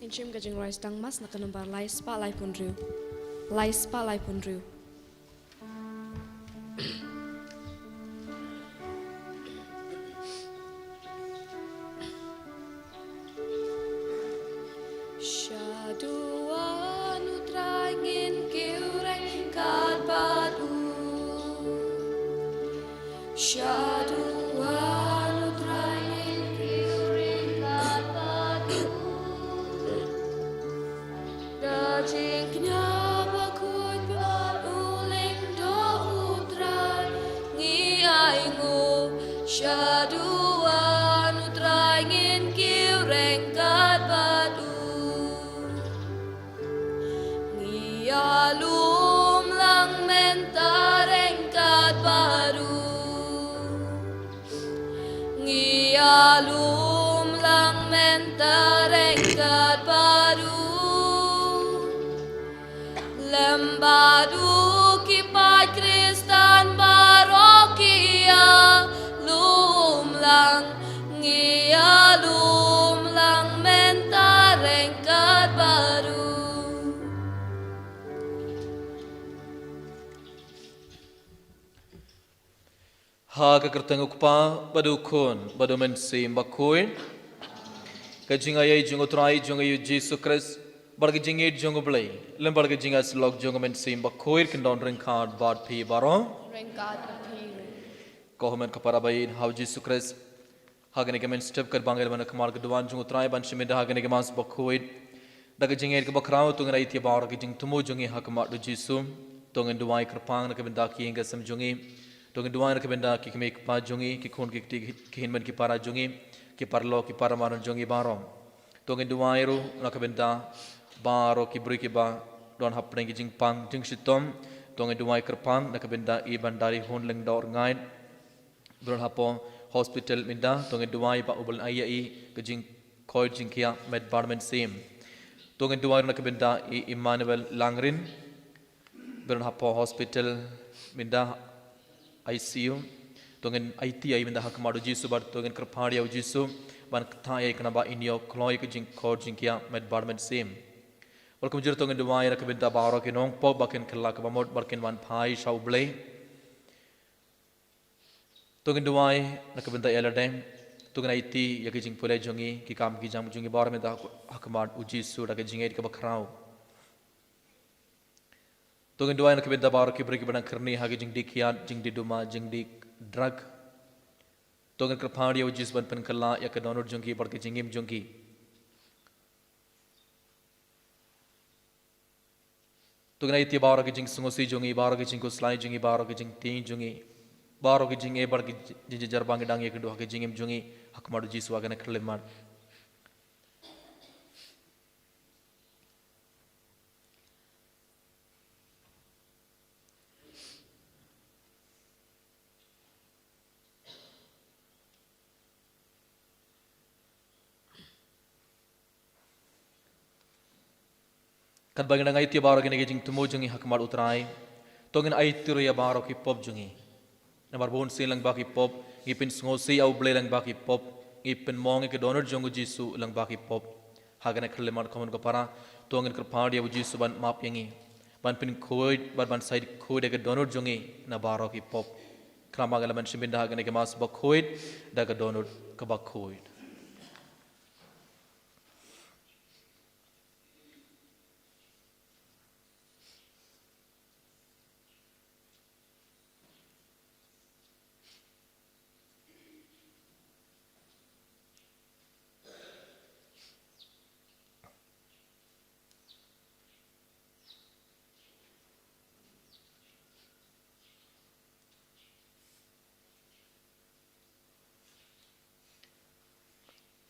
Inchim gajing rice dang mas na kanumbar lai spa lai punriu. Lai spa lai punriu. Shaduan utrangin kiureng kadbadu. Shaduan utrangin kiureng kadbadu. Dajing nyaba kuit uling do utrai ngiaingu. Shaduan utrangin kiureng kadbadu. Ngialum lang mentareng kadbadu. Ngialum lang mentareng kadbadu. Lembadu kipat Kristan Barokia lum lang ngialum lang mentareng kadbadu. Haga kertenguk pa badukun badumen sim bakuin kajinga ye jungo trai jungo yu Jesus Christ barga jinge jungo blay lembarga jinga slog jungo men sim bakuir kendon ring card bad pi baron Rengkat api. kohmen kapara bayin how Jesus Christ haga ne kemen step kar bangel ban kmar ke duan jungo trai ban shimida haga ne kemas bakuin daga jinge ke bakrao tunga iti bar ke jing tumu jungi hakma du Jesus tunga duai kerpang ne kebenda ki inga sam jungi Tunggu dua nak benda ki kemek pa jungi ki khun ki hinman ki para jungi ki parlo ki para maran jungi barong. Tunggu dua ru nak benda baro ki beri ki ba don hapneng ki jing pang jing sitom. Tunggu dua kerpang nak benda i bandari hun leng dor ngain. Bron hapo hospital minda tunggu dua ba ubal ayai ki jing koi jing kia med barmen sim. Tunggu dua nak benda i Emmanuel Langrin. Bron hapo hospital minda ICU tungen IT ai minda hak madu jisu bar tungen kerpadi au jisu ban thai kana ba inyo kloi ke jing kod jing kia med barmen sim welcome jir tungen duai rak binda baro ke nong po baken khla ka bamot barken wan phai shau blei tungen duai rak binda eladem tungen IT ya ke jing pule jongi ki kam ki jam jongi bar me da hak mad u jisu rak jing et ka bakrao Tunggu dua nak benda baru kibri kibana kerni hagi jing dikiat jing di duma jing di drug. Tunggu kerpadi au jis ban penkala ya ke donor jungki bar ke jingim jungki. Tunggu na iti baru ke jing sungosi jungi baru ke jing kuslai jungi baru ke jing tin jungi baru ke jing e bar ke jing jarbang dang ya kedua ke jingim jungi hak madu jis wa kana kerlemar. Kan bagi nang aiti baro kini jing tumu jungi hakmar utrai tongin aiti ro ya baro ki pop jungi namar bon silang baki pop ngipin ngosi au ble lang baki pop ngipin mong ke donor jungu jisu lang baki pop hagana khale mar khamun ko para tongin kerpadi au jisu ban map yangi ban pin khoi ban side khoi de ke donor jungi na baro ki pop krama gala man shiminda hagana ke mas ba khoi daga donor ka ba khoi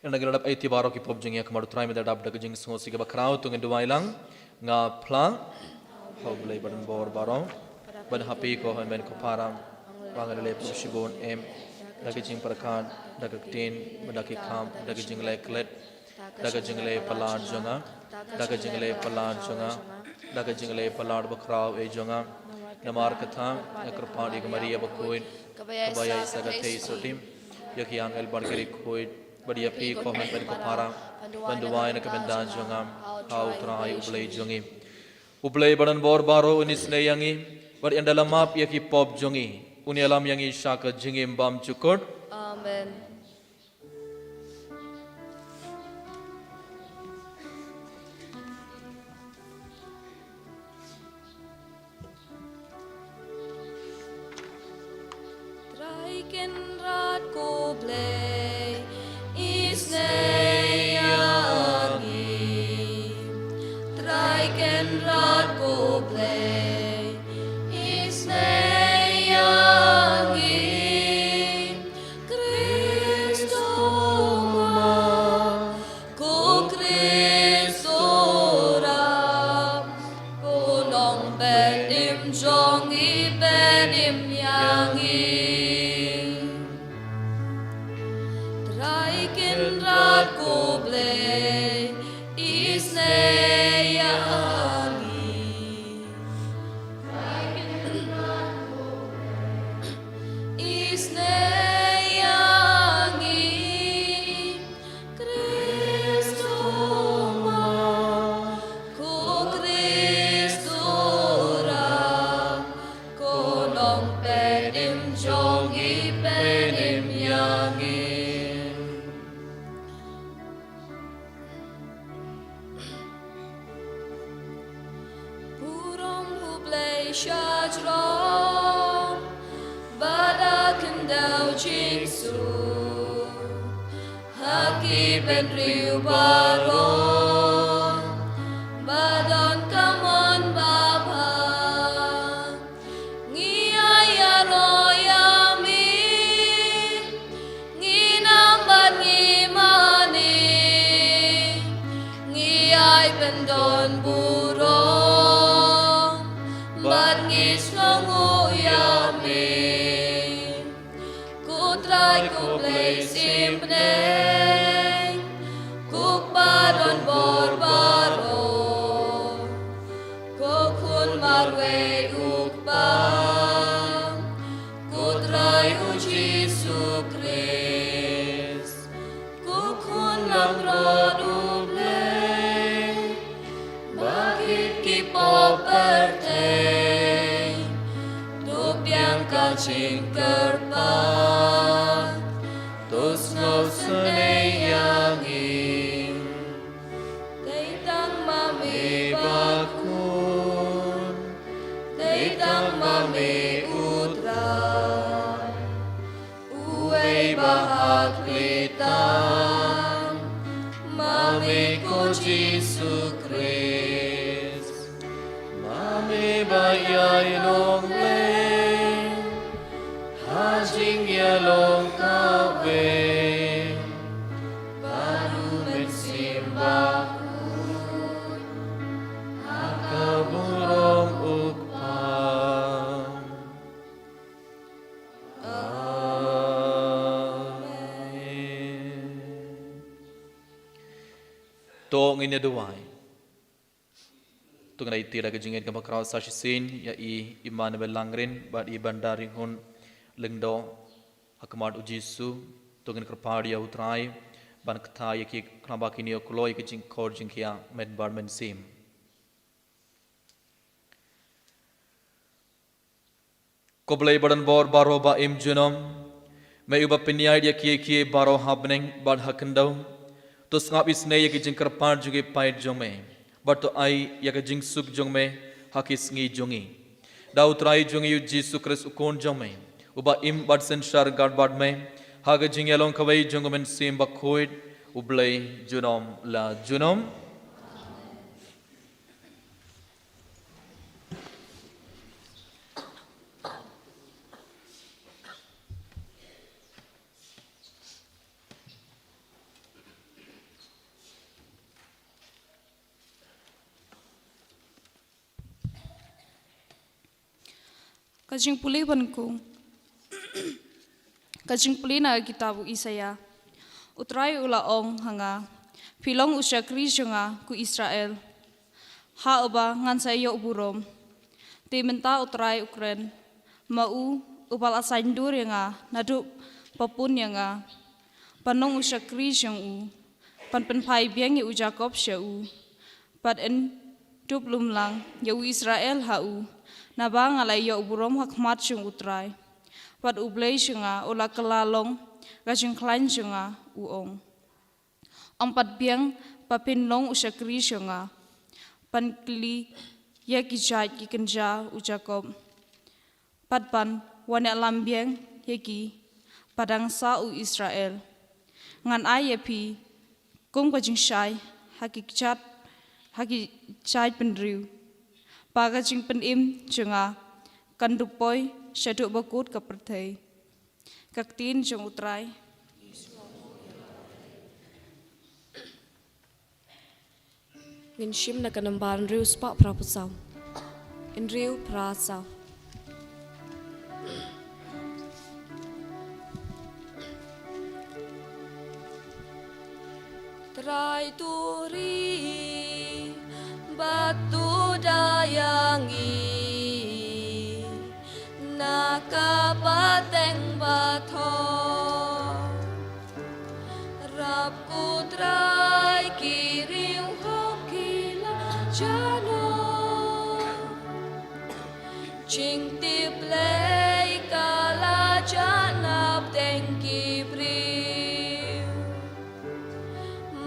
Nagradap ay tibaro ki pop jingi akmar utray med adap dag jing sungosi ke bakrao tungen duai lang nga pla ho blai badan bor barong ban happy ko han ben ko param wangal le pushibon em dag jing parakan dag tin badak kham dag jing le klet dag jing le palar jonga dag jing le palar jonga dag jing le palar bakrao e jonga namar katha akrpadi ke maria bakoin kabaya isa gathei sotim yakiang el bargeri khoi Badi api komen ben kapara banduai na kebendan jongam hau trai ublei jongi ublei badan bor baro unis ne yangi badi andalam map yaki pop jongi uni alam yangi shaka jingim bam cukur. Amen. Traiken rat ko blei is neyangi. Traiken rat ko blei is neyangi. Kristo ma ko Kristo ra ko nong benim jongi benim yangi. Traiken rat ko blei is neyangi. Traiken rat ko blei is neyangi. Kristo ma ko Kristo ra ko nong penim jongi penim yangi. Purom hublei shajrom bada kendau jingsu haki ben riu baron badon kamon baba ngiaya royami nginamban ngimani ngiyai pendon burong bad ngislongo yami kutrai kublei simpneng kukbaron borbaro kokun marwe ukbang kutrai u Jesu Christ kukun lamron ublei bakit kipo perteng dubyang kaching kerpan tos ngau seneyangi Teitang mami bakun Teitang mami utrai Uwei bahat klitang Mami ko Jesu Christ Mami bayay long lay Hajing yalong kawe Baru mensimbahun Akaburong ukpang Amen. To ngin duwai tungai tira ke jingit ke bakraw sashisin ya i Immanuel Langrin bad i bandari hun lengdo hakmat ujisu tungin kerpadi ya utrai ban kthai ki knaba kini okloi ke jing kor jing kia med bar men sim koblei badan bor baro ba im junom me uba pinyai dia kie baro habneng bad hakendau to ngap isne ya ki jing kerpad juge pait jome but to ai ya ka jing suk jong me hakis ngi jongi da utrai jongi yu Jesu Christ ukon jong me uba im bad sen shar gad bad me ha ka jing yalong kawai jong men sim ba khoid ublei junom la junom Kajing puli banku. Kajing puli na kitabu Isaya. Utrai ula ong hanga. Pilong usya Krisjonga ku Israel. Ha oba ngan sayo burom. Ti menta utrai Ukren. Mau upal asaindur yanga nadu papun yanga. panong usha Krishong u, pan pai biang u Jacob sha u, pat en duplum lang u Israel ha u, nabang alai yo burom hakmat shung utrai, pat ublei shunga ula kelalong, gajeng klain shunga uong. Pat biang papin long usha Krishonga, pan kli ya kijat ki kenja u Jacob, pat pan wane lambiang yaki padang sa u Israel, ngan ayapi kum gajeng shai haki chat pendriu, paga jing penim junga kandupoy syaduk bakut kapertai, kaktin jung utrai. Ngin shim na kanambaran riu spa prapusaw. In riu prasaw. Try turi batu dayangi nakapateng bato rap ku try kiriu hokila jano ching tip lay kala janap tengki briu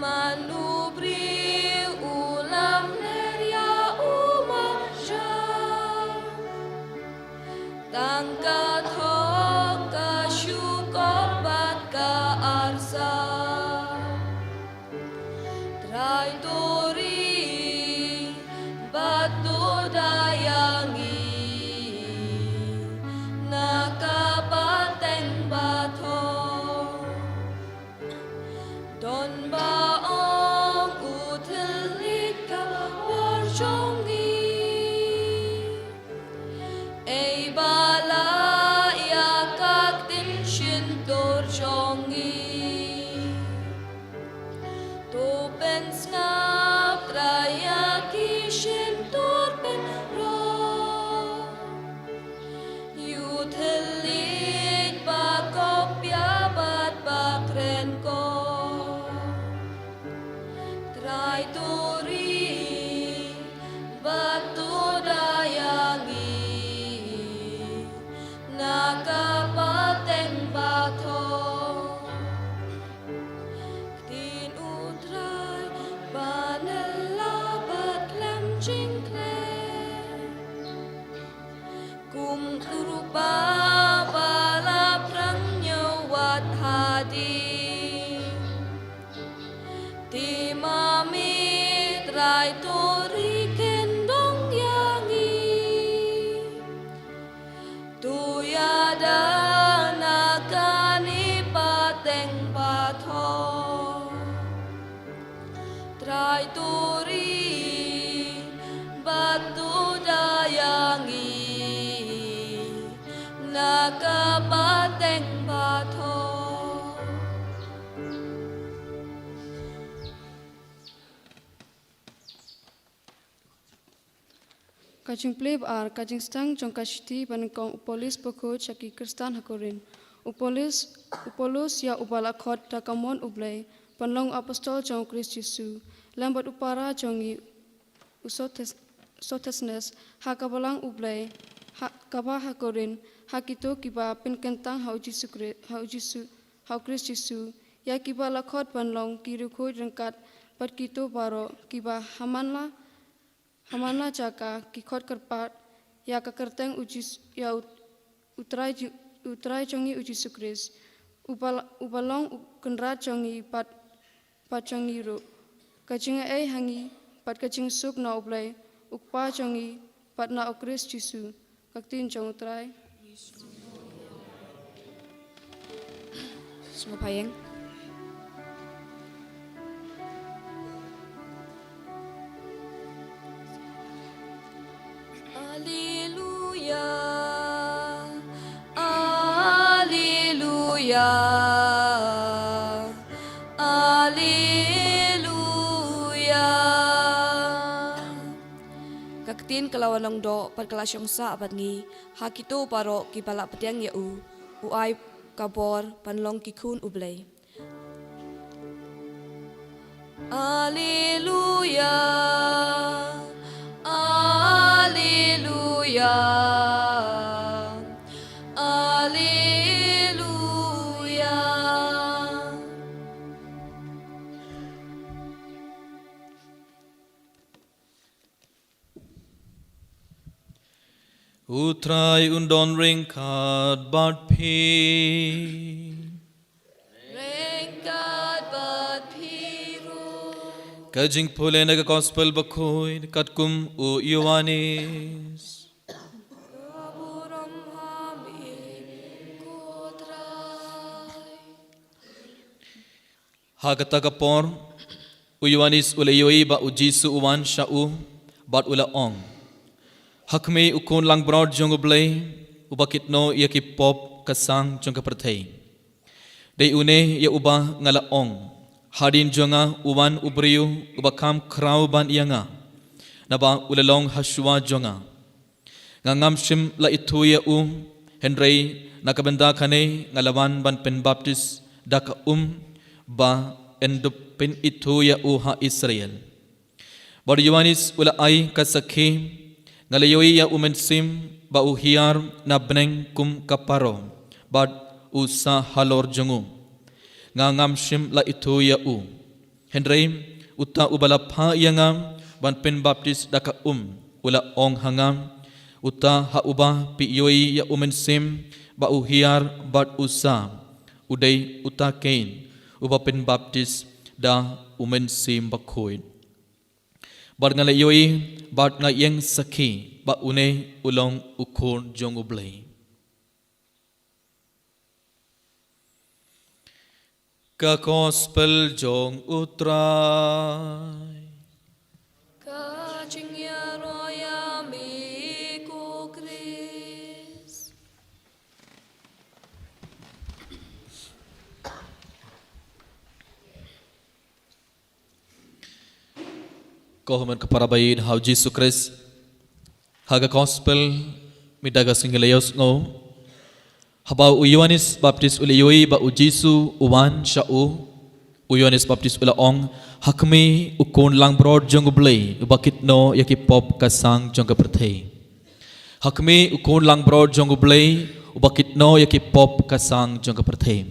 manubri ulam neria umasya tangkat hoka syukobat ka arsa try tori batu dayangi nakapateng bato Don baong utelit ka borjongi Ay bala yakak din shintor jongi Topen snap trayaki shintor pen ro Utelit bakopya bat bakren ko Try tori batu dayangi nakapateng bato tin utray panelabat lem jingkle kum urupa balap rang nyawat hadi Ti mami try tori kendong yangi Tuyada nakani pateng bato Try tori batu dayangi nakapateng bato Kajing pleb ar kajing stang jong kashti panikong upolis poko chaki kristan hakorin. Upolus ya ubala khot takamon ublay panlong apostol jong Kris Yesu. Lambat upara jongi usotesnes hakabalang ublay kaba hakorin hakito kiba pinkentang hau Kris Yesu. Ya kiba lakhot panlong kirukho rengkat pat kito baro kiba Hamanla jaka kikot kerpat ya kakerteng ya utrai jongi uji sukris ubalong kendrat jongi pat jongi ro kajinga hangi pat kajing suk na ublay ukpa jongi pat na okris Yesu kaktin jong utrai Semua payeng Alleluia, Alleluia, Alleluia. Kaktin kelawan long do pat kelasyong sa apat ngi hakito paro ki palak petiang ya uai kabor panlong kikun ublay. Alleluia, Alleluia, Alleluia. Utrai undon ringkat bat pi. Rengkat bat piru, Kajing pule naga gospel bakoy katkum u Ioannis. aburam hami kotrai. Hagatagapor u Ioannis ula Ioi ba u Jisu uwan sya'u bat ula ong. Hakme ukun lang broad jong ublay ubakit no ia ki pop kasang jong kapertay. Day une ia uba ngala ong. Hadin jonga uwan ubriu ubakam kraw ban ianga. Naba ulalong haswa jonga. Ngangam shim la itu ia Henry nakabenda kane ngalawan ban pen baptis daka ba endup pen itu ia ha Israel. Bar Ioannis ula ai kasakhi ngalayoi ya umensim ba uhiar na beneng kum kaparo bad usa halor jongu ngangam shim la itu ya Henry uta ubala pha yangam ban pen baptis daka ula ong hangam uta ha uba pi yoi ya umensim ba uhiar bad usa udai uta kain uba pen baptis da umensim bakhoy bar ngalayoi bat ngayeng sakhi ba une ulong ukon jong ublay. Ka gospel jong utray. Kaching ya roya mi ko Chris. Kohuman kaparabayin how Jesus Christ haga gospel midaga singilayos ngo haba u Ioannis baptis ulayoi ba u Jisu uwan sya'u u Ioannis baptis ula ong hakmi ukon lang broad jong ublay ubakit no yaki pop kasang jong kapertay hakmi ukon lang broad jong ublay ubakit no yaki pop kasang jong kapertay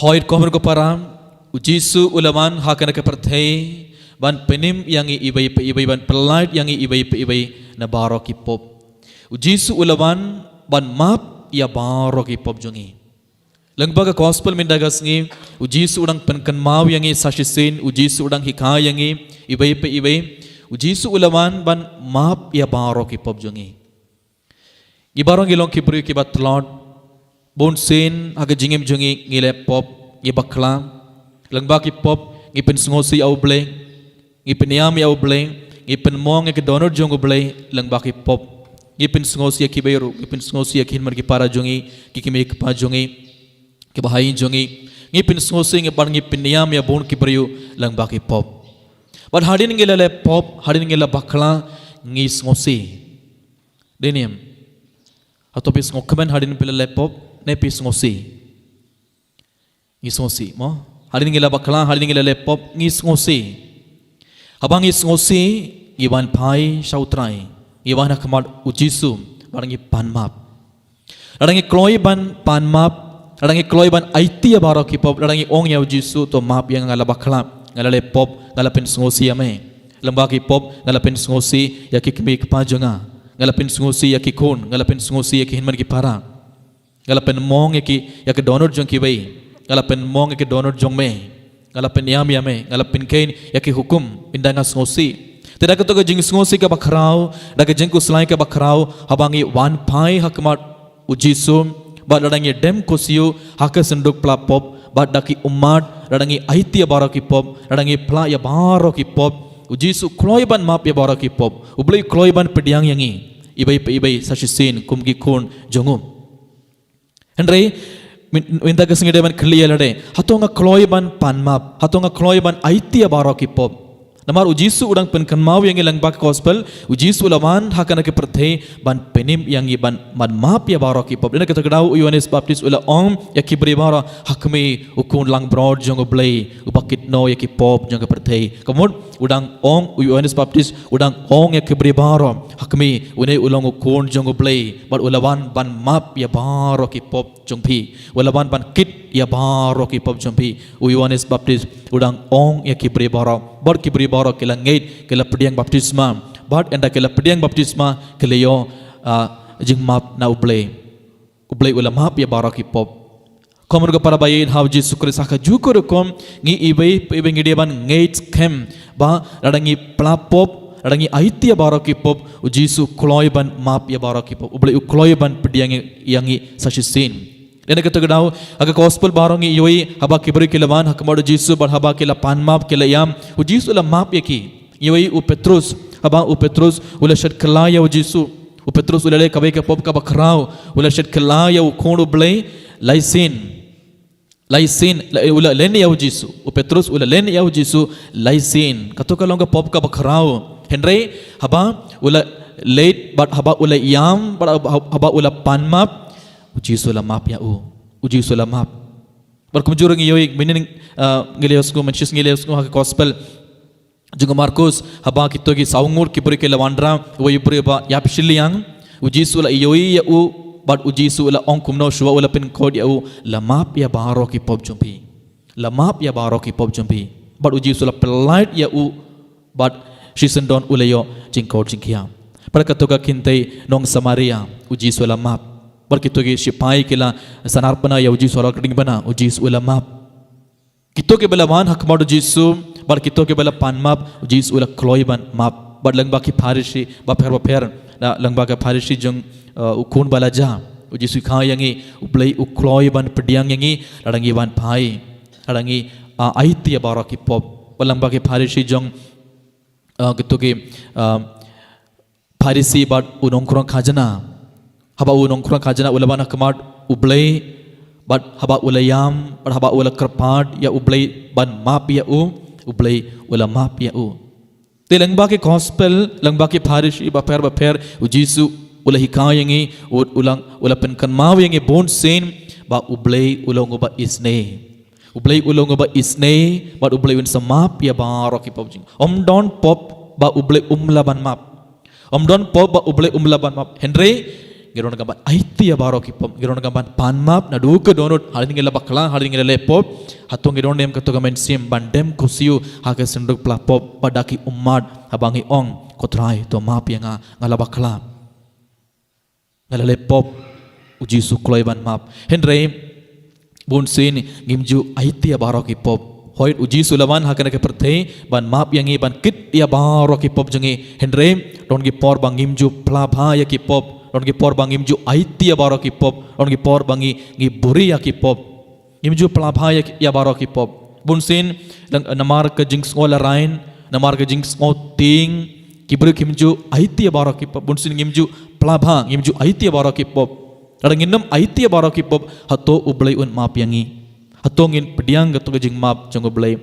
hoit kohuman kaparam u Jisu ulaman hakana kapertay ban penim yang ibai pe ibai ban pelait yang ibai pe ibai na baro ki pop u Jisu ulawan ban map ya baro ki pop jongi langbaga gospel min dagas ngi u Jisu udang penkan mau yang sasisin u Jisu udang hika yang ibai pe ibai u Jisu ulawan ban map ya baro ki pop jongi gibarong gilong ki bru ki batlot bon sin aga jingem jongi ngile pop gibakla langba ki pop ngipin ngosi au bleng ngipin yam yaw bleng ngipin mong ke donor jong bleng lang baki pop ngipin sngosia ki beru ngipin sngosia ki hinmar ki para jongi ki kimi pa jongi ki bahai jongi ngipin sngosi ngipan ngipin yam ya bon ki beru lang baki pop but hadin ngilale pop hadin ngila bakla ngi sngosi deniam atau pis ngokamen hadin pilale pop ne pis ngosi ngi sngosi mo hadin ngila bakla hadin ngilale pop ngi sngosi habang ngosi iban pai sautrai iban akamat ujisu barangi panmap larangi kloi ban panmap larangi kloi ban aitia baraki pop larangi ong ya ujisu to map yang ngala bakla ngala pop ngala pen ngosi ame lembaki pop ngala pen ngosi ya kikmi kpajonga ngala pen ngosi ya kikon ngala pen ngosi ya kihinman ki para ngala pen mong ya ki donor jong ki bai ngala pen mong ya ki donor jong me ngalapin yam yame ngalapin kain yaki hukum indanga ngosi tidak keto jing ngosi ka bakrau daga jing kuslai ka bakrau habangi wan pai hakmat ujisum bad ladangi dem kosiu hak senduk pla pop bad daki umat ladangi aitia baraki pop ladangi pla ya baraki pop ujisu kloiban map ya baraki pop ublei kloiban pediang yangi ibai sasisin kumgi kun jongum Henry minta kesengideman clear lade hatonga kloiban panmap hatonga kloiban aitia baraki pop Namar ujisu udang penkenmau yang ilang bak gospel ujisu lawan hakana ke perthe ban penim yang ban map ya barok ipop dena kata kedau Yohanes Baptis ula om ya kibri bara hakme ukun lang broad jong blay upakit no ya kipop jong ke perthe kemun udang ong Yohanes Baptis udang ong ya kibri bara hakme une ulang ukun jong blay bat ulawan ban map ya barok ipop jong pi ulawan ban kit ya barok ipop jong pi Yohanes Baptis udang ong ya kibri bara bar kibri bara kila ngait kila pediang baptisma bat enda kila pediang baptisma kila yo jing map na ublay ula map ya barak ipop komur ga para bayin haw Jesus Kristus ka jukur kom ngi ibai ngi ban ngait kem ba radangi plapop radangi aiti ya barak ipop ujisu kloy ban map ya barak ipop ublay kloy ban pediang yangi sasisin Dena kata kedau aga gospel barongi yoi haba kibri kilawan hakmadu Jisu bar haba kila pan map kila yam u Jisu la map yaki yoi u Petrus haba u Petrus ula shed kelaya u Jisu u Petrus ula le kabai ka pop ka bakrau ula shed kelaya u kondo blay laisin ula len ya u Jisu u Petrus ula len ya u Jisu laisin kato ka longa pop ka bakrau Henry haba ula late but haba ula yam haba ula pan map uji sula map ya uji sula map berkumjurang yoi meaning ngeleosku menchis ngeleosku ha gospel juga Markus haba kitogi saungur kibri ke lawandra woi bri ba yapshiliang uji sula yoi ya but uji sula ongkumno shwa ula pin code ya la map ya baro ki pop jumpi la map ya baro ki pop jumpi but uji sula polite ya but shisendon ulayo jingkod jingkia pada katoga kintai nong Samaria uji sula map berkitogi sipai kila sanarpana ya uji soal keding bana uji ula map kito ke belawan hakmadu Jisu bar kito ke bela pan map uji ula kloiban map bar langba ki pharisi ba pher na langba ka pharisi jong ukun balaja uji su kha yangi ublai ukloiban pediang yangi ladangi ban pai ladangi aiti baraki pop langba ki pharisi jong kito ke pharisi bar unongkrong khajana haba unong kurang kajana ulaban hakmat ublay bat haba ulayam bat haba ula kerpad ya ublay ban map ya ublay ula map ya te langba ke gospel langba ke pharisi ba per ujisu ula hikayangi ula penkan maw yangi bon sen ba ublay ulong ba isne ublay ulong ba isne bat ublay un samap ya baraki popjing don pop ba ublay umlaban map don pop ba ublay umlaban map Henry Giron gamban aiti ya baro kipom giron gamban pan map na duke donut halin ngela bakla halin ngela lepop hatong giron dem kato gamen sim bandem kusiu hake senduk plapop padaki umat habangi ong kotrai to map yang ngala bakla ngala lepop uji sukloi ban map Henry bun sin ngimju aiti ya baro kipop hoit uji sulawan hakana ke perthe ban map yangi ban kit ya baro kipop jengi Henry don gi por bang ngimju plabha ya kipop Orang kipor bangi mju aiti ya baro kipop, orang kipor bangi ngi buri ya kipop, mju pelabha ya baro kipop. Bunsin namar ke jings ngola rain, namar ke jings ngoting, kibru kimju aiti ya baro kipop. Bunsin ngimju pelabha, ngimju aiti ya baro kipop. Orang nginem aiti ya baro kipop, hato ublay un map yangi, hato ngin pediang gato ke jing map jang ublay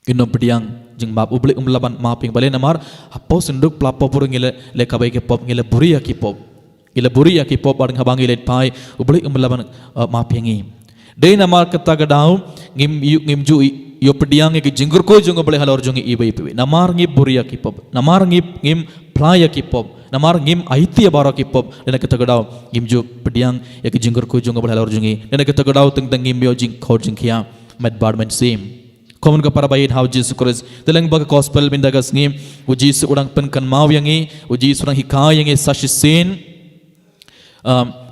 Gino pediang jeng map ublay umlaban mapping balen namar hapo senduk pelapo pur ngile le kabai ke pop ngile buri ya ki pop bareng habangi let pai ublay umlaban mappingi dei namar kata gadau ngimju yo pediang ke jenggur ko jong ublay halor jongi ibai namar ngip buri ya ki pop namar ngim playa ki pop namar ngim aiti ya bara ki pop dena kata gadau ngimju pediang ya ke jenggur ko jong ublay halor jongi dena kata gadau teng ngim yo jing khor jing kia med badman sim Komun ka para bayin haw Jesus Christ telang baga gospel bindagas ngim uji su urang penkan mau yangi uji surang hikay yangi sashisin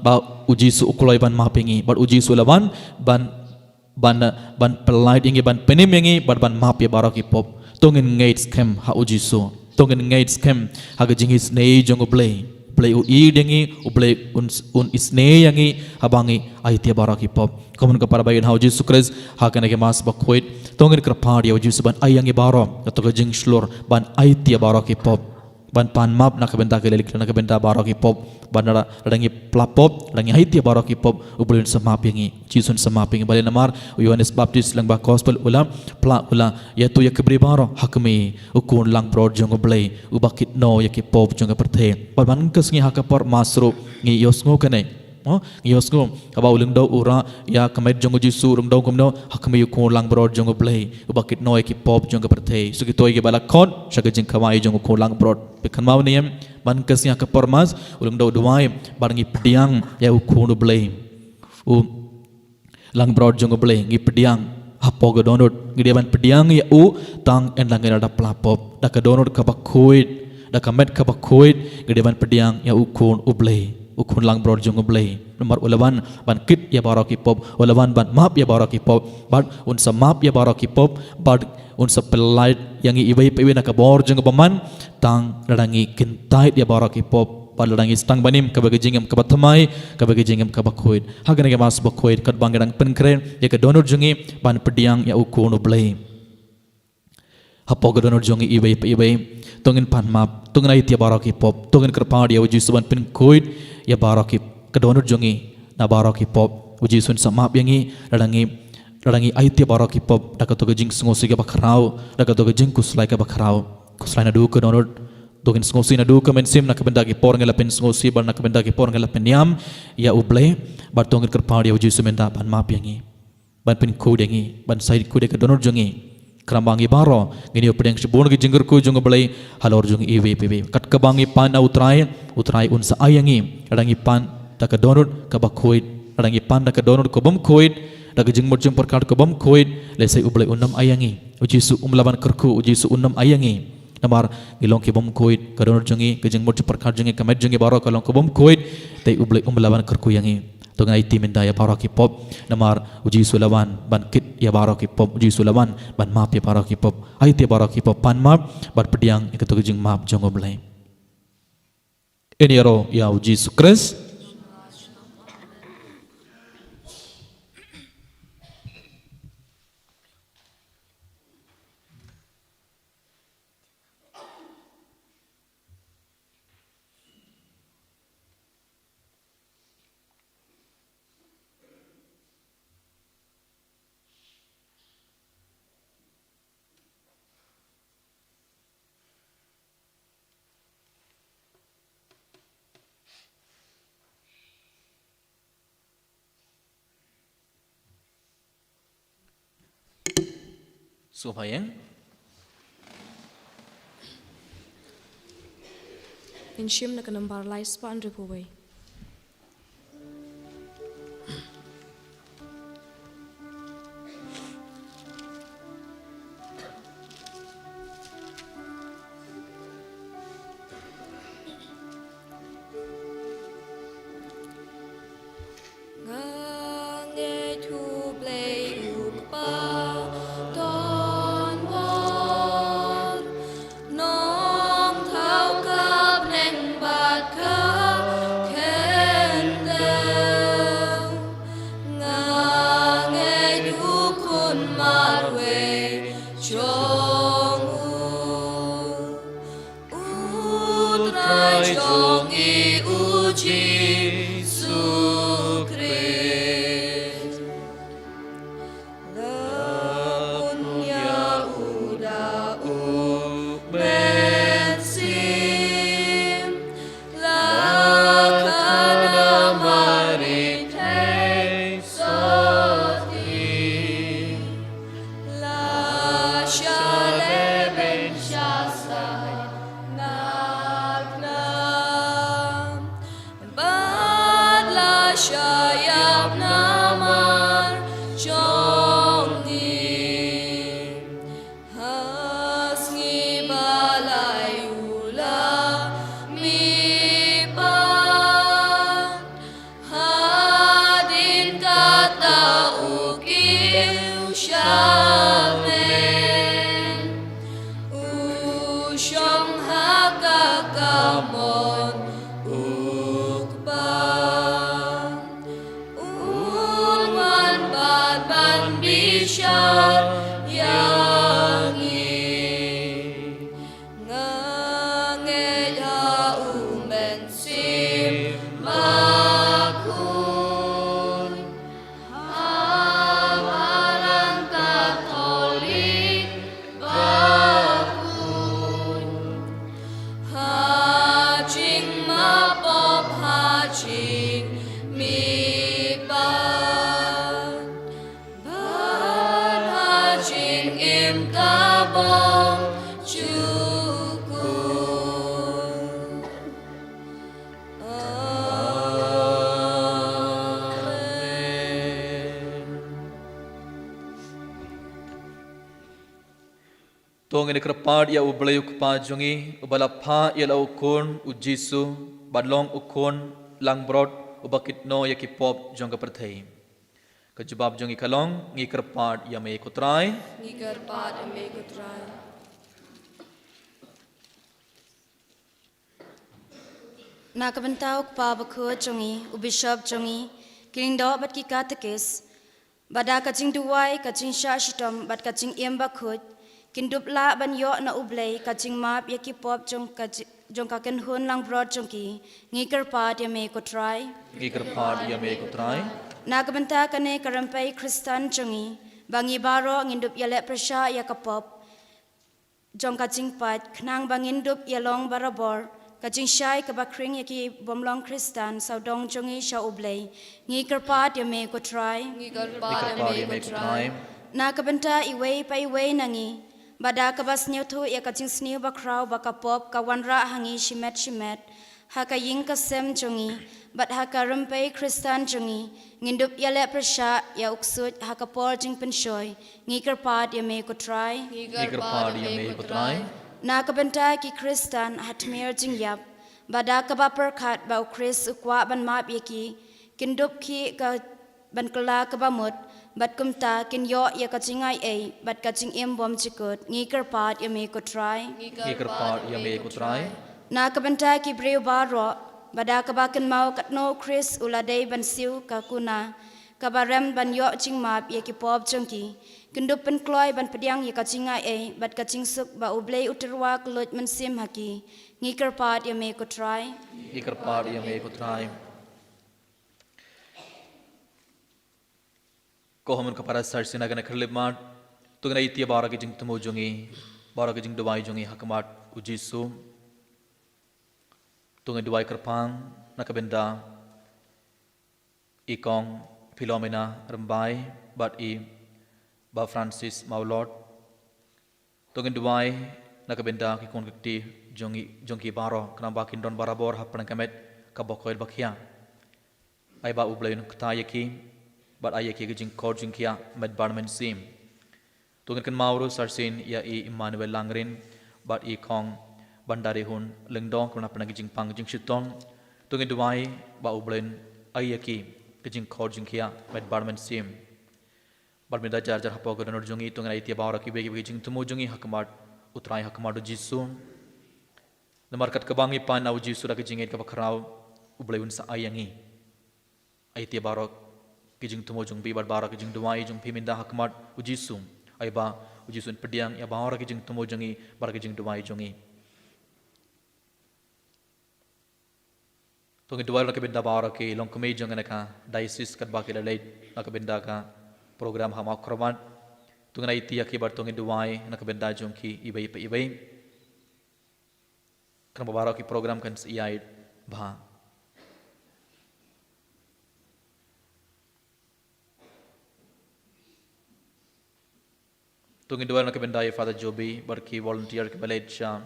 ba uji su ukulay ban mapingi but uji su laban ban pelait yangi ban penim yangi ban map ya baraki pop tongin ngates kem ha uji su tongin ngates kem ha gajingis nei jong ublay u id yangi ublay un isne yangi habangi aitia baraki pop komun ka para bayin haw Jesus Christ ha kana ke mas bakhoit tongin krapad ya uji ban ayangi baro kato ka jing shlor ban aitia baraki pop ban pan map nak benta ke lelik nak benta barok hipop ban radangi plapop radangi haitia barok hipop ubulun semap yangi jisun semap yangi balen namar Yohanes Baptis lang ba gospel ulam pla ula yaitu ya kebri baro hakmi ukun lang brod jong oblay ubakit no ya ke pop jong perthe ban kesngi hakapor masru ngi yosngo kane Yosngo abau lengdo ura ya kamet jongo jisu rungdo kumno hakme yuko lang brod jongo play ubakit noy ki pop jongo perthe sugi toy ke bala khon shaga jing khawai jongo ko lang brod pekan mau niyam ban kesnya ke pormas ulengdo duai barangi pediang ya uko no play u lang brod jongo play ngi pediang hapo go donut ngi ban pediang ya u tang en lang ada plapop da ka donut ka bakuit da kamet ka bakuit ngi ban pediang ya uko u play ukun lang brod jong oblay nomor ulawan ban kit ya barok hipop ulawan ban map ya barok hipop bad unsa map ya barok hipop bad unsa pelait yang ibai pewe nak bor jong paman tang radangi kintait ya barok hipop bad radangi stang banim kabage jingam kabatamai kabage jingam kabakhoid hagane mas bakhoid kat bangerang penkren ya ke donor jongi ban pediang ya ukun oblay hapo ke donor jongi ibai tongin pan map tongin ai tia barok hipop tongin kerpad ya uji suban pen koid ya barok hip kedonor jongi na barok hipop uji sun samap yangi radangi ai tia barok hipop dakato ke jing sngosi ke bakrau dakato ke jing kuslai ke bakrau kuslai na du ke donor tongin sngosi na du ke mensim na kebenda ke por ngela pen sngosi bar na kebenda ke por ngela pen yam ya uble bar tongin kerpad ya uji sumenda pan map yangi ban pen koid yangi ban side koid ke donor jongi kerambangi baro gini opedeng sebon ke jenggerku jong belai halor jong IWPB kat kebangi pan utrai unsa ayangi radangi pan tak donut ka bakhoid radangi pan tak donut ko bom khoid dak jeng mojong perkar ko bom khoid lesai ublai unam ayangi uji su umlaban kerku uji su unam ayangi namar ngilong ke bom khoid ka donut jongi ke jeng mojong perkar jongi kamet jongi baro kalong ko bom khoid tai ublai umlaban kerku yangi tong ai tim inda ya barok hipop namar uji sulawan ban kit ya barok hipop uji sulawan ban map ya barok hipop ai ti barok hipop pan map ban pediang ikatu jing map jongo blai ini ro ya uji sukres supaya Inshim na kanambar lai span repoway. kabau cukup. Tong ini kerpad ya ubelayu kepajongi ubalapha ya lau kon ujisu badlong ukon langbrod ubakit no ya kipop jong keperthai. Kejubab jongi kalong ngi kerpad ya me kutrai. Ngigar pat ame kutrai. Nakabentau pa bakho jongi ubishop jongi kilindo bat ki katekes bada kaching duwai kaching sha shitom bat kaching emba khut kindup la ban yo na ublei kaching map yaki pop jong kaken hun lang brod jongki ngikar pat ya me ko try Ngi kerpad ya me kutrai. nakabenta kane karampai kristan jongi bangi baro ngindup yale prasha ya kapop jong kaching pat knang bangindup yalong barabor kaching shai kabakring yaki bomlong kristan saudong jongi sha ublei ngikar pat ya me ko try Ngigar Ngi pat kerpad ame ya me kutrai. nakabenta iwei pa iwei nangi bada kabas nyothu ya kaching sniu ba kraw ba kapop ka wanra hangi shimet haka ying ka sem jongi bat haka rumpai kristan jongi ngindup yale prasha ya uksut haka por jing penshoy ngikar pat ya me ko try Ngi kerpad ya me kutrai. nakabenta ki kristan hatmer jing yap bada kaba perkhat ba ukris ukwa ban map yaki kindup ki ka ban kala kaba mut bat kumta kin yo ya kachingai ei bat kaching em bom chikut ngikar pat ya me ko try Ngi kerpad ya me kutrai. nakabenta ki breu baro bada kabakan mau katno chris uladei ban siu ka kuna kabarem ban yo ching map ya ki pop chungki kindup pen kloi ban pediang ya kachingai ei bat kaching suk ba ublei uterwa kluj man sim haki ngikar pat ya me ko try Ngi kerpad ya me kutrai. Kohamun kapara sarsina gana kerlimat tu gana itia bara ke jing temu jongi bara ke jing dawai jongi hakamat ujisu tu gana dawai kerpang nakabenda ikong Philomena Rambai bat i ba Francis Maulot tu gana dawai nakabenda ki kon kiti jongi baro kana bakin don barabor hapana kamet kabokoil bakhia ai ba ublain ktayaki but ayah kia jing kor jing kia med barman sim tungan kan mauro sarsin ya i Emmanuel Langrin but i kong bandari hun lengdong kuna panagi jing pang jing shitong tungan duai ba ublen ayah ki jing kor jing kia med barman sim barmeda jar jar hapo godonor jungi tungan ai tia baura ki begi jing tumu jungi hakmat utrai hakmat jisu namar kat kebangi pan au jisu dak jing et ka bakrau ubleun sa ayangi ai tia barok kijing tumo jung bi barbara kijing duai jung piminda hakmat ujisum aiba ujisun pediang ya bawara kijing tumo jungi bar kijing duai jungi tungi duai la kebenda bawara ke long kemei jung anaka diocese kat ba ke late la kebenda ka program hama kromat tungi na itia ke bar tungi duai na kebenda jung ki ibai kan bawara ki program kan siai ba Tungin dua nak bendai Father Joby berki volunteer ke Malaysia.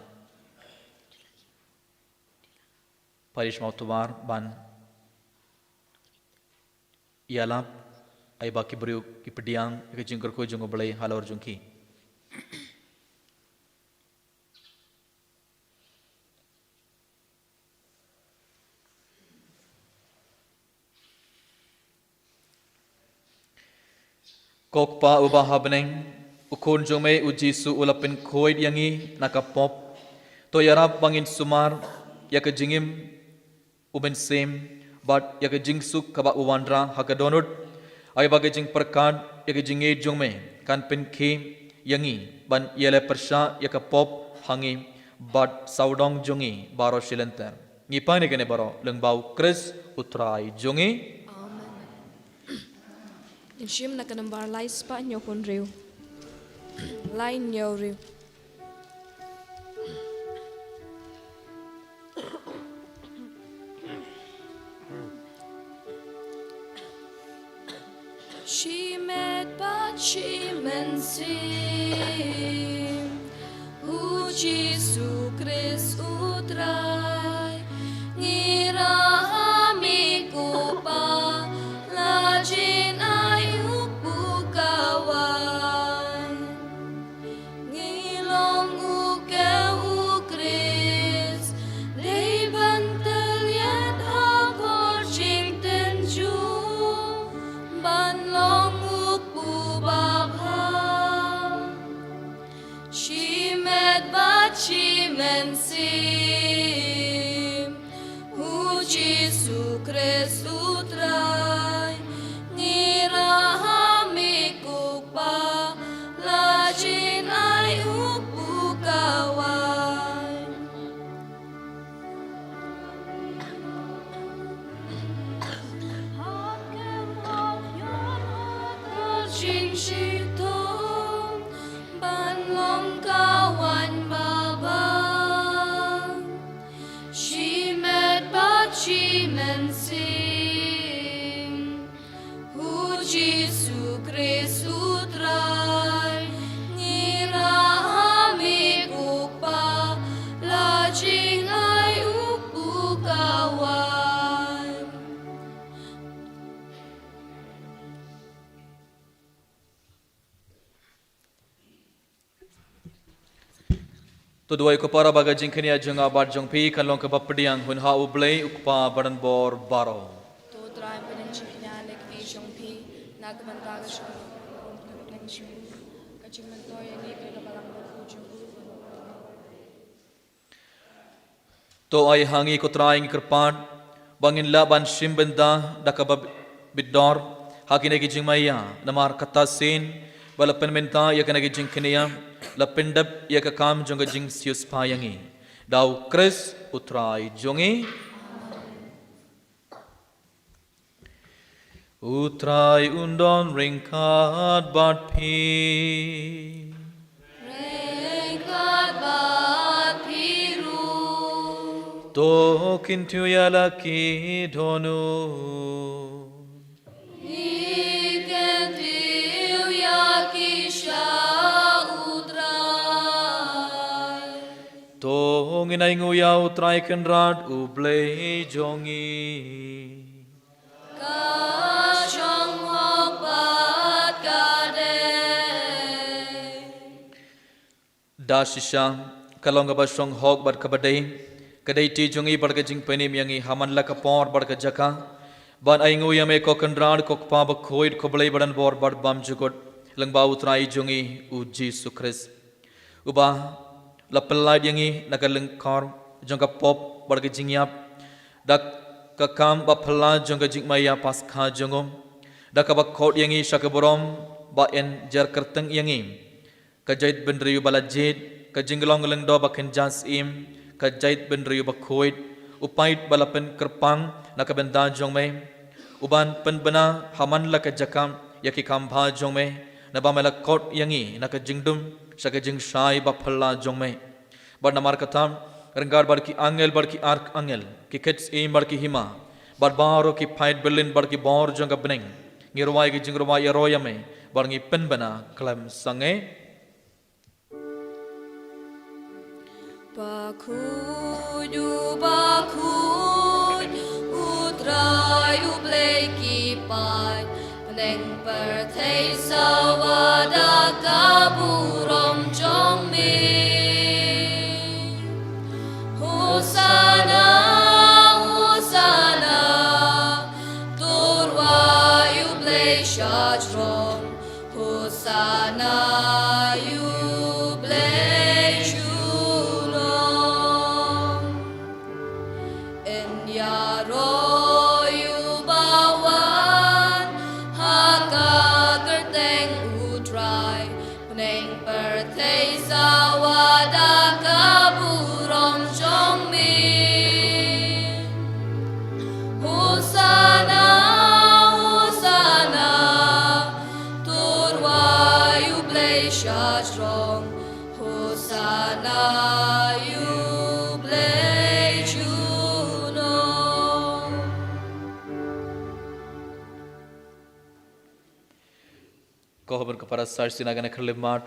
Parish Mautubar ban ialah ai baki beriu ki pediang ke jingkar ko jungo belai halor jungki. Kokpa ubah habneng ukon jome ujisu ulapin khoid yangi nakapop to yarap bangin sumar yak jingim uben sem but yak jingsuk kaba uwandra hakadonut ay bagajing perkan yak jinge jome kan pin ke yangi ban yele persha yakapop hangi but saudong jongi baro shilenter ngipane kene baro lengbau kris utrai jongi Inshim na kanambar lai spa nyokon riu. Lai nyaw riu. She met but she meant sim u Jesu Christ utrai ngirami ko pa lajin ay upukawan ngilong ukew u Christ day bantal yet hakor jing tenju banlong Chimen sim u Jesu Christ utrai ngirahami ko pa lajin ay upukawan hakem hakyon lajin shitong banlong kawan Chimen sim u Jesu Christ utrai ngirami ko pa lajing ay upukawan तो दुआई को पारा बागा जिंखनिया जंगा बाट जंग पी कलों के बपड़ियांग हुनहा उबले ukpa badan bor baro to try penenchiknya lekni jongpi nagmanta ga shong kaptenchu kachimento yani ke balang ujung तो आई हांगी को त्राइंग करपान bangin laban shimbenda dakaba bidor hakine ki jingmaya namar kata sin balapen menta ya kana ki jingkenia lapendap ya ka kam jonga jing sius payangi dau kres utrai jongi utrai undon ringkat bat pi ringkat bat piru to kintu ya laki donu ikentiu yakisha to nginay nguya utray kenrad ublay jongi ka shong hok bat kade dashisha kalonga basong hok bat kabadai kadai ti jongi barga jing penim yangi haman la kapor barga jaka ban ay nguya me ko kenrad ko pa ba khoid ko blay badan bor bad bam jugot langba utray jongi u Jesu Christ uba lapelai yangi nakalengkor jongka pop barga jingyap dak kakam bapala jongka jingmaya paskha jongom dak bakot yangi shakaborom ba en jar kerteng yangi kajait benriyu balajit kajinglong lengdo baken jasim kajait benriyu bakhoid upait balapen kerpang nakabenda jongme uban penbena haman la kajakam yaki kambha jongme nabamela kot yangi nakajingdum sakajing shai baphala jongme bar namar katam renggar bar ki angel bar ki ark angel ki kets im bar ki hima bar baro ki fight berlin bar ki bor jonga beneng ngirwai ki jingrwai royame bar ngi penbena klam sange Bakudu utrai ublay kipai Neng perthei sawada kaburom jongmi Hosana, Hosana Turwai ublay shajrom Hosana ublay shulom En yaroy ubawan hakagerteng utray Peneng perthei sawada kaburom jongmi Hosana, Hosana Turway ublay shajrom Hosana ublay shulom Kohaban kepada sarsi nagana kerlemat.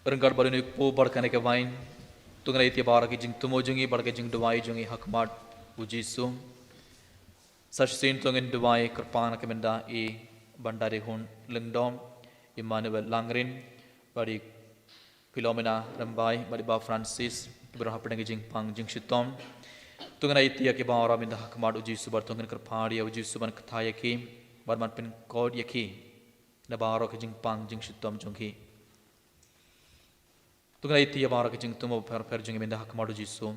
Renggar baru ni po barkane ke wain. Tungan itu bara ke jing tumo jungi bar ke jing dawai jungi hakmat uji sum. Sarsin tungan dawai kerpana ke menda I bandari hun lengdom Emmanuel Langrin bari Philomena Rambai bari ba Francis berapa dengan jing pang jing shitom. Tungan itu ya ke bara menda hakmat uji subar tungan kerpari uji suban kethaya ke barman pen kod ya ke. Nabaro ke jing pang jing shitom jungi. Tungan itu ya bara ke jing tumo per jungi menda hakmat uji sum.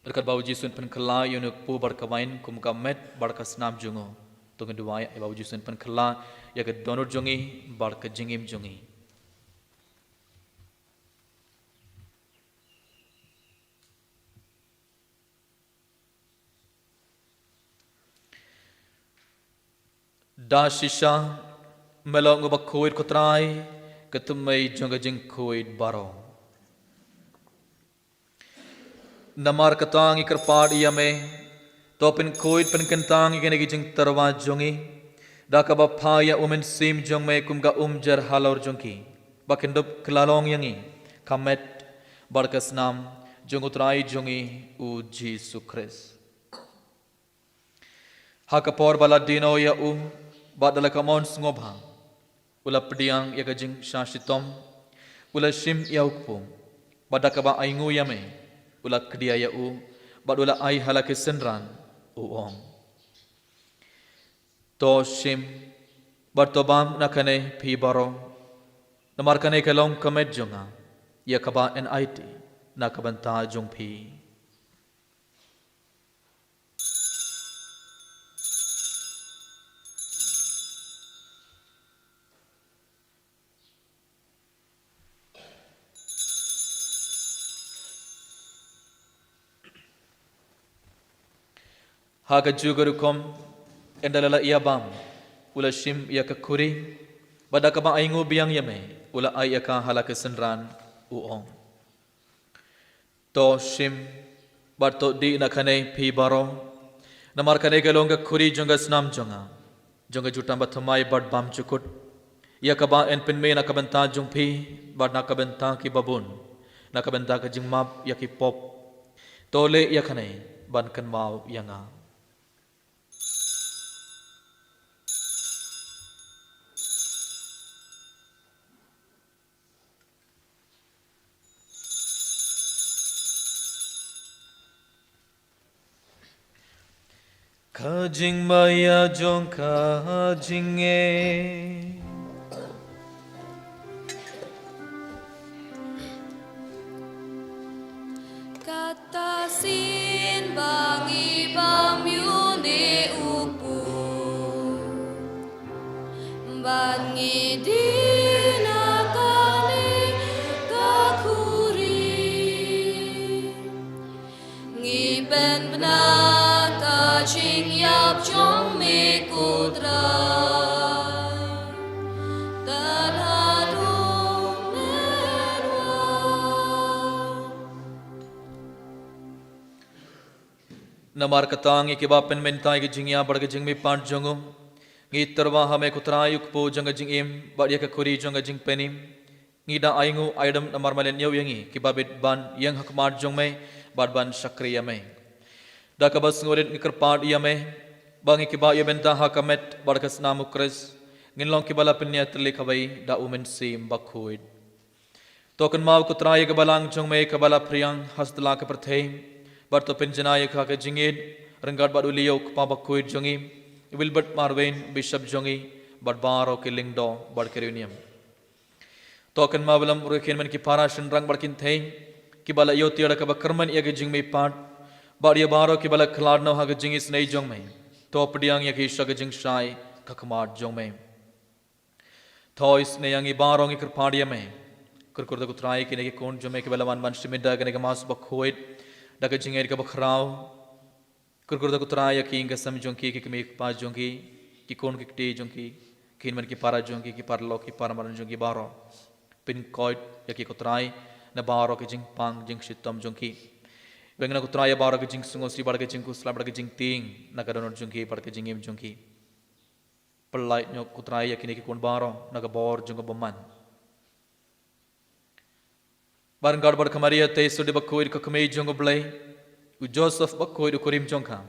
Berkat bau jisun pen kela yunuk pu barkawain kumka met barka senam jungo. Tungan dua ya bau jisun pen kela ya ke donor jungi barka jingim jungi. Da shisha melong ubak kuit kotrai ketumai jonga jing kuit baro. Namar katang ikar pad iyame topin kuit pen kentang ikene jing terwa jongi daka bapaya umen sim jong me kumga umjar halor jongki bakendup kelalong yangi kamet barkas nam jong utrai jongi u Jesu Christ. Hakapor baladino ya badala kamon ngobha ula pediang ya gajing shashitom ula shim ya ukpu badaka ba aingu yame ula kedia ya badula ai halake senran uong to shim bartobam nakane pi baro namarkane kalong kamet jonga ya kaba NIT nakabanta jong pi. Haga jugarukom endalala iabam ula shim ia kakuri badaka ba aingu biang yame ula ai aka halaka senran uong to shim barto di nakane pi baro namar kane galonga kuri jonga snam jonga jutamba thamai bad bam chukut ia kaba en pen me nakabanta jong pi bad nakabanta ki babun nakabanta ka jingmap ya ki pop tole ia kane ban kan mau yanga. Kajing maya jong kajing Kata sin bangi pamyune upu bangi dinakane kakuri ngiben benar kajing yap jong me kudra taladung menwa. Namar katang ikibapen mentai ke jingya bar ke jing me pan jongum ngi terwa hame kutrayuk po jang jing im bad ya kakuri jong jing penim ngida aingu aidam namar malen yau yangi kibabit ban yang hakmar jong me bad ban shakriya me da kabas ngorit ngikerpad iya me bangi kiba ya benta hakamet barkas namu kres nginlong kibala penya terlikabai da umen sim bakhuid token mau kutraya ke balang jong me kabala priang hasdala ke perthei barto penjanaya ka ke jingid renggat bad uliyo kpa bakhuid jongi Wilbert Marvin Bishop jongi bad baro ke lingdo bad keruniam token mawalam rukin men ki para shenrang barkin thei kibala yo tiada ka bakarman ya ke jing me pad Baria baro ki bala klarno ha ke jingis nei jong me top diang ya ki shag jing shai kakmar jong me thois ne yang i baro ngi kerpadia me kurkur da kutrai ki ne ki kon jong me ki bala man man shimida ke ne ka mas bakhoit da ke jingir ka bakhrao kurkur da kutrai ya ki inga sam jong ki me pa jong ki kon ki te jong ki kin man ki para jong ki parlo ki parmaran jong ki baro pin koit ya ki kutrai na baro ki jing pang jing shitom jong ki Bengna kutraya bara ke jing sungo sri bara ke jing kusla bara ke jing ting nakadonor jungki bara ke jingim jungki pelait nyok kutrai yakini ki kun baro naga bor jung boman barang gar bar kamaria te so de bakoid ka kamei jung blai u Joseph bakoid u kurim jong kam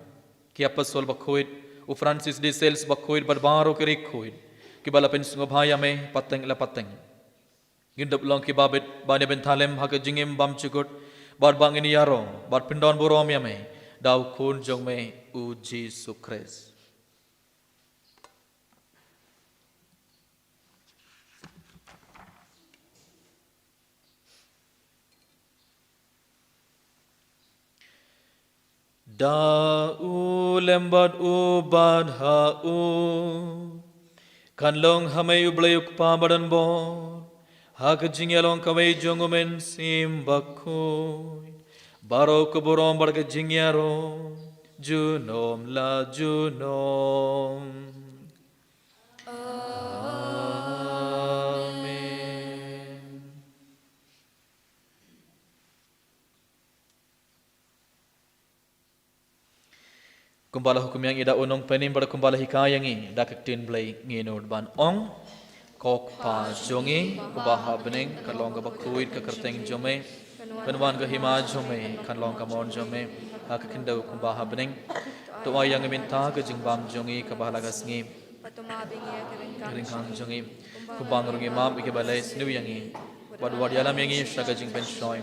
ki apostol bakoid u Francis de Sales bakoid bar baro ke rekoid ki bala pen sungo bhaya me pateng la pateng gindap long ki babet bane ben thalem ha ka jingim bam chugot bar bang ini yaro bar pindon borom ya me daw kun jong me u Jesus Christ da u lembat u bad ha u kan long hamay u blayuk pa badan bo ha ka jingyalong kamay jongumen sim bakoy baro ko borom bar ka jingyaro junom la junom amen kumbala hukum yang ida unong penim pada kumbala hikayang i dakak tin blay nginod ban ong kok pa jongi kubaha bening kalong ka bakuit ka kerteng jome penwan ka hima jome kalong ka mon jome ha ka kindaw kubaha bening to ayang minta ka jingbam jongi ka bahala ka sngi ringkang jongi kubang rungi mam ike balay snu yangi wadwad yalam yangi shaga jingpen shoy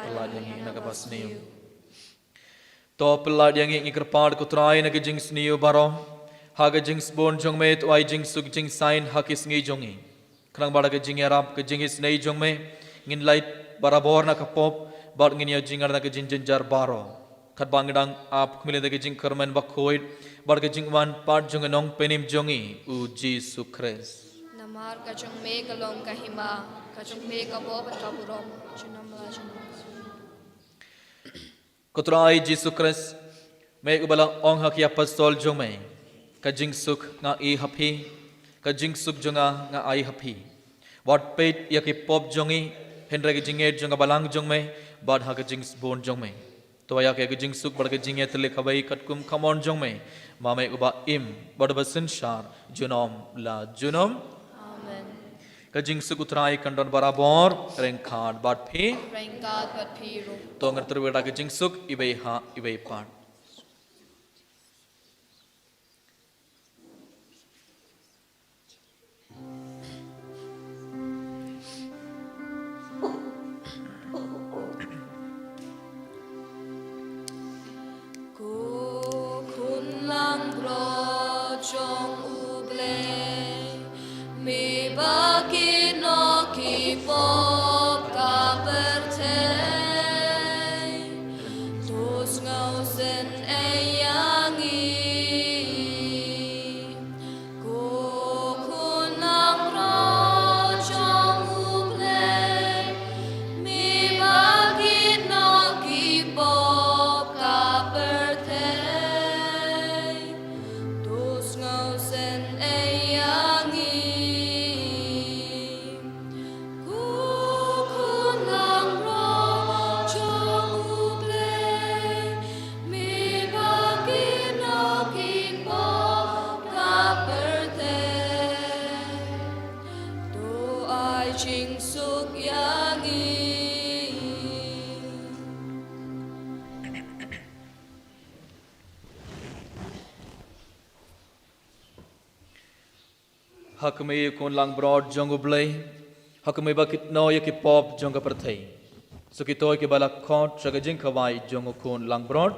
pelad yangi naga pasniyo to pelad yangi ngikrpad kutrai naga jing sniyo baro haga jing spon jong me to ai jing suk jing sign hakis ngi jongi krang bada ka jing yarap ka jing is nei jong me ngin light barabor na ka pop bar ngin ya jingar na ka jing jinjar baro khat bangdang ap khmile da ka jing karman bakhoid bar ka jing wan part jong nong penim jongi u Jesus Christ Namar ka jong me ka long ka hima ka jong me ka bo ka burom chunam la chunam kutrai Jesus Christ me ubala ong hakia apostol jong me ka jing suk nga I happy ka jing suk jonga nga ai happy wat pet ya ki pop jongi hendra ki jinge jonga balang jong me bad ha ka jing bon jong me to ya ke jing suk bar ka jinge tele khabai katkum khamon jong me ma me uba im bad basin shar junom la junom Amen ka jing suk utrai kandon barabor reng khad bad phi Rain God but piro to ngar terweda ka jing suk ibai ha ibai part hakme kon lang broad jongo blay hakme bakit no ya ki pop jonga perthai so ki toy ki bala khot chaga jing khawai jongo kon lang broad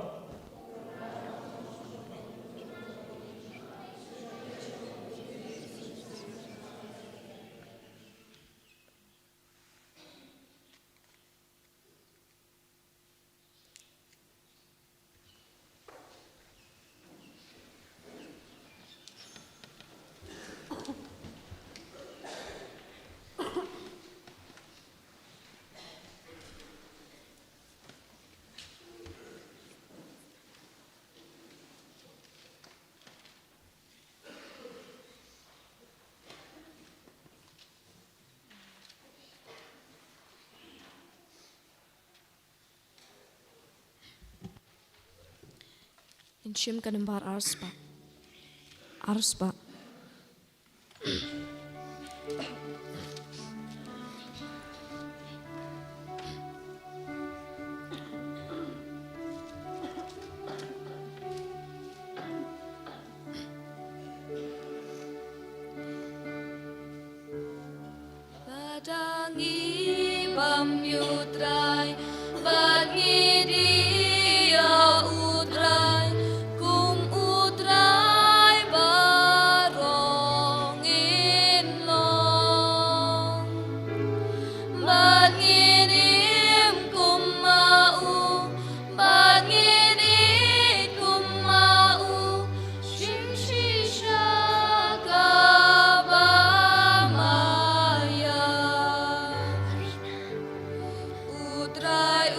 In Shim Kanambar Arspa utrai bagi dia utrai kum utrai barong in long bagi dim kum mau bagi di kum mau shim shisha kabamaya utrai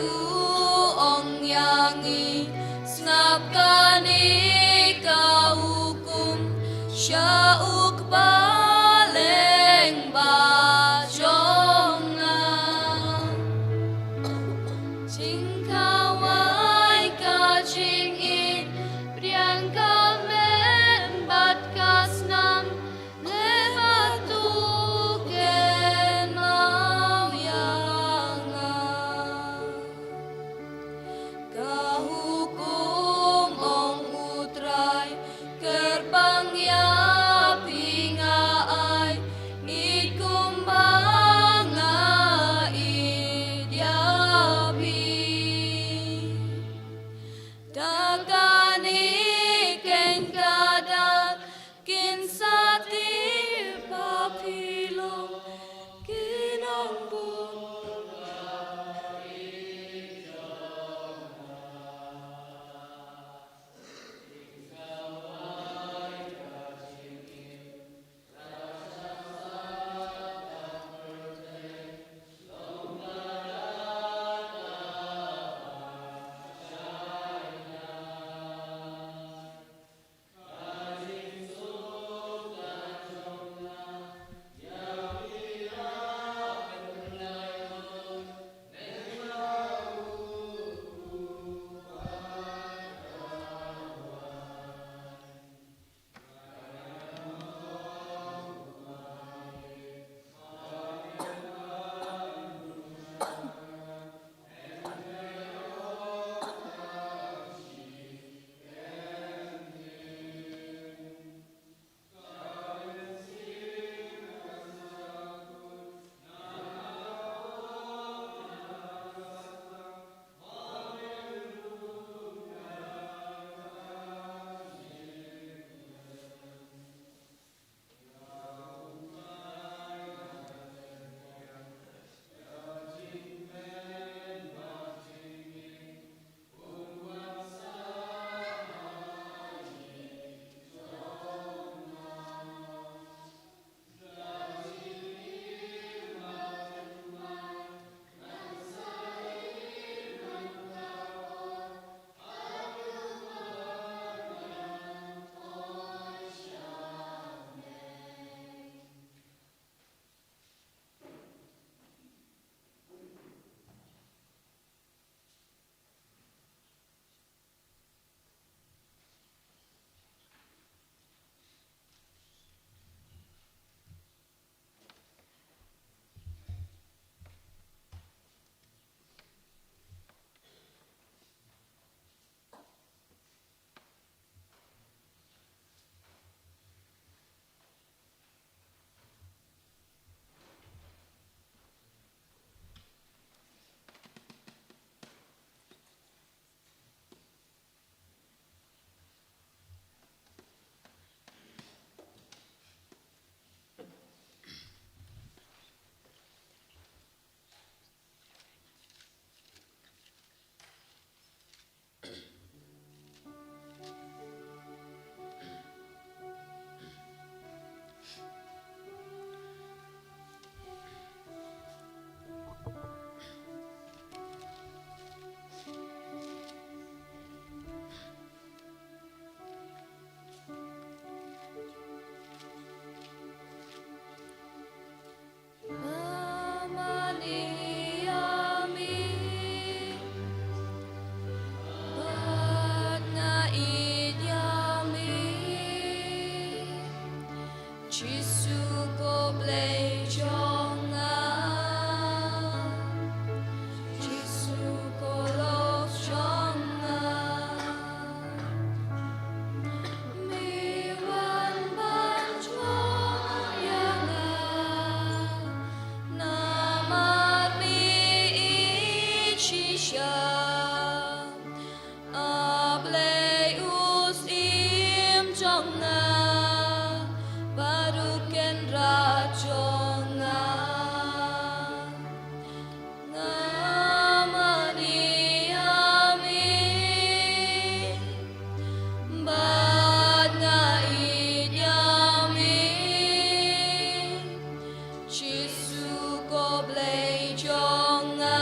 blei jonga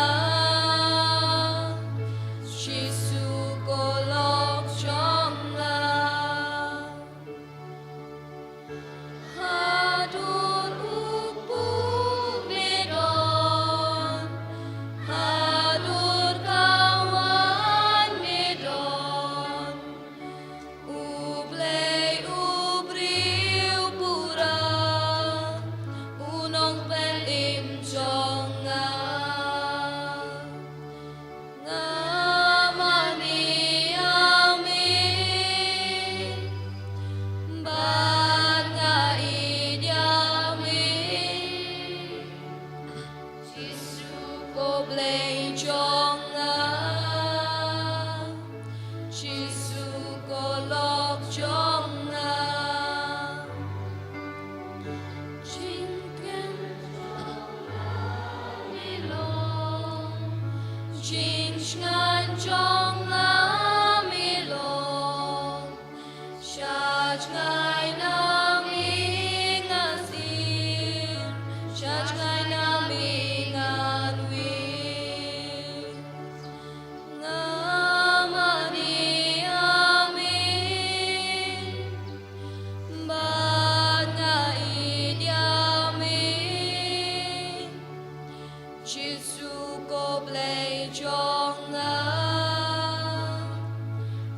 Giêsu cô lộc jonga Hadun upu medon Hadur kawan medon Ublei ubriu pura Unong pen im jonga Ngamani amin Ban nga idiamin Giêsu cô blei jonga Giêsu cô lộc jonga Chính kiến milong Chính ngan jonga milong Shach ngai nami ngazir Shach ngai nami nganwir Ngamani amin Ban nga idiamin Giêsu cô blei jonga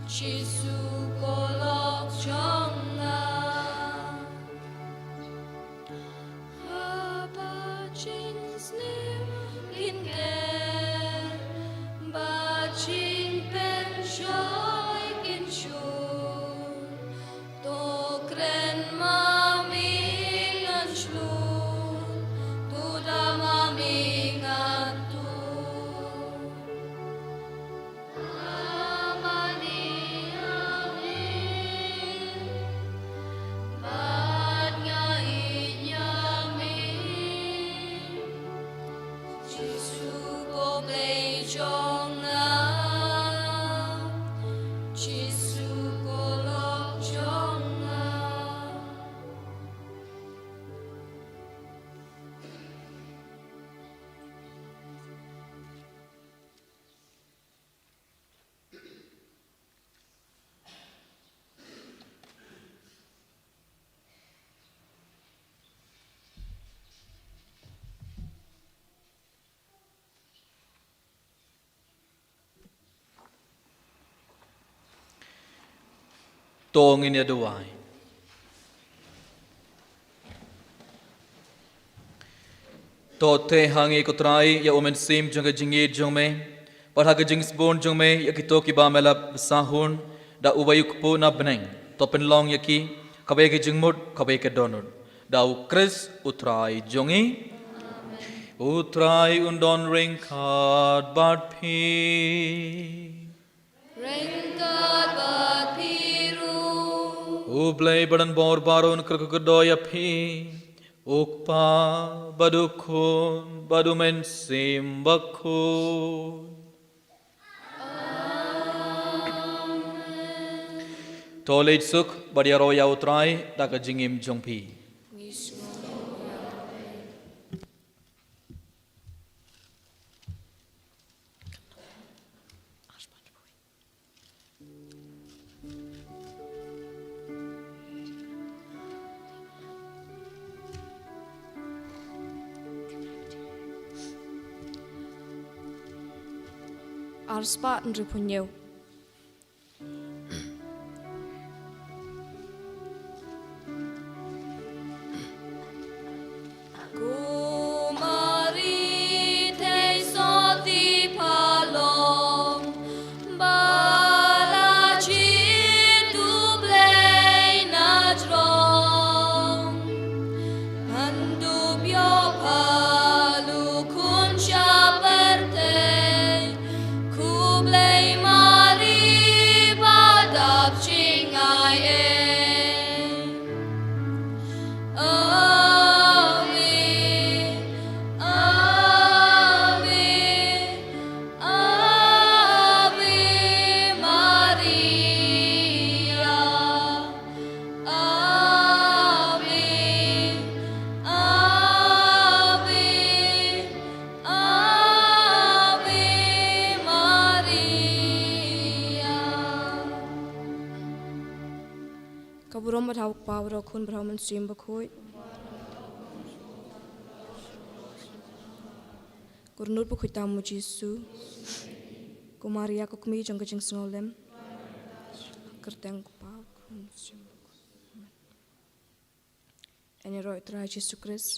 Giêsu cô lộc jonga Haba chinh snim in gen Ba chinh pen joy in chun To kren mami ngan shlun Tu da mami ngan tu Amani amin Ban nga inyamin Giêsu cô blei jonga Giêsu cô lộc jonga Tong in yaduai. To te hangi ko trai ya omen sim jonga jingi jongme. Parhaga jings bon jongme ya kito ki ba melap sahun da ubayuk po na beneng. To penlong ya ki kabe ke jingmut kabe ke donut. Da ukris utrai jongi. Utrai undon ringkat bat pi. Ringkat bat piru Ublay badan bor baron kerkudoya pi. Ukpa badukun badumen sim bakun. Tolej suk badiaro ya utrai daga jingim jongpi. Arspa nrupunyo. Kumari te soti palom Balachi dublei najrom Andubyo palu kuncha perte Kublei ma บดาวปาวเราคุณบดาวมันเสียมบกคุยกุรนุดบกคุยตามมุจิสุกุมารียากุกมีจงกระจิงสโนเลมกระแตงกุปาวคุณเสียมบกคุยอันนี้รอยตรายเยซูคริสต์